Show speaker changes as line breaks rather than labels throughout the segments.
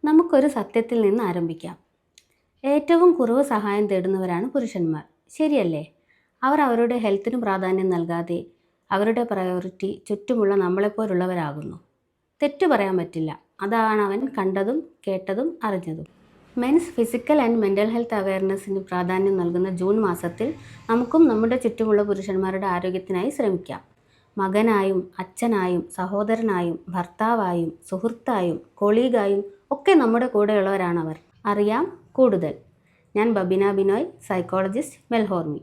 നമുക്കൊരു സത്യത്തിൽ നിന്ന് ആരംഭിക്കാം. ഏറ്റവും കുറവ് സഹായം തേടുന്നവരാണ് പുരുഷന്മാർ. ശരിയല്ലേ? അവർ അവരുടെ ഹെൽത്തിന് പ്രാധാന്യം നൽകാതെ അവരുടെ പ്രയോറിറ്റി ചുറ്റുമുള്ള നമ്മളെപ്പോലുള്ളവരാകുന്നു. തെറ്റു പറയാൻ പറ്റില്ല. അതാണ് അവൻ കണ്ടതും കേട്ടതും അറിഞ്ഞതും. Men's physical and mental health അവയർനെസ്സിന് പ്രാധാന്യം നൽകുന്ന ജൂൺ മാസത്തിൽ നമുക്കും നമ്മുടെ ചുറ്റുമുള്ള പുരുഷന്മാരുടെ ആരോഗ്യത്തിനായി ശ്രമിക്കാം. മകനായും അച്ഛനായും സഹോദരനായും ഭർത്താവായും സുഹൃത്തായും കൊളീഗായും ഒക്കെ നമ്മുടെ കൂടെയുള്ളവരാണവർ. അറിയാം കൂടുതൽ. ഞാൻ ബബിന ബിനോയ്, സൈക്കോളജിസ്റ്റ്, മെൽഹോർമി.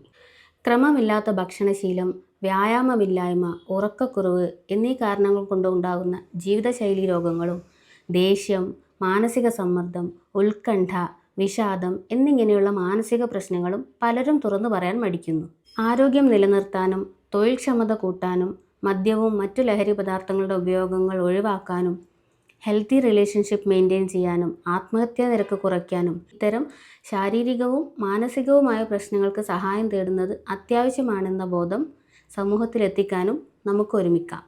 ക്രമമില്ലാത്ത ഭക്ഷണശീലം, വ്യായാമമില്ലായ്മ, ഉറക്കക്കുറവ് എന്നീ കാരണങ്ങൾ കൊണ്ടുണ്ടാകുന്ന ജീവിതശൈലീ രോഗങ്ങളും ദേഷ്യം, മാനസിക സമ്മർദ്ദം, ഉത്കണ്ഠ, വിഷാദം എന്നിങ്ങനെയുള്ള മാനസിക പ്രശ്നങ്ങളും പലരും തുറന്നു പറയാൻ മടിക്കുന്നു. ആരോഗ്യം നിലനിർത്താനും തൊഴിൽക്ഷമത കൂട്ടാനും മദ്യവും മറ്റു ലഹരി പദാർത്ഥങ്ങളുടെ ഉപയോഗങ്ങൾ ഒഴിവാക്കാനും ഹെൽത്തി റിലേഷൻഷിപ്പ് മെയിൻറ്റെയിൻ ചെയ്യാനും ആത്മഹത്യാ നിരക്ക് കുറയ്ക്കാനും ഇത്തരം ശാരീരികവും മാനസികവുമായ പ്രശ്നങ്ങൾക്ക് സഹായം തേടുന്നത് അത്യാവശ്യമാണെന്ന ബോധം സമൂഹത്തിലെത്തിക്കാനും നമുക്ക് ഒരുമിക്കാം.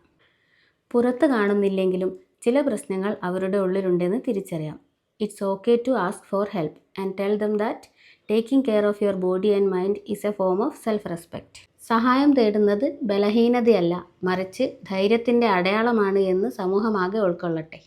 പുറത്ത് കാണുന്നില്ലെങ്കിലും ചില പ്രശ്നങ്ങൾ അവരുടെ ഉള്ളിലുണ്ടെന്ന് തിരിച്ചറിയാം. It's okay to ask for help and tell them that taking care of your body and mind is a form of self respect. സഹായം തേടുന്നത് ബലഹീനതയല്ല, മറിച്ച് ധൈര്യത്തിൻ്റെ അടയാളമാണ് എന്ന് സമൂഹമാകെ ഉൾക്കൊള്ളട്ടെ.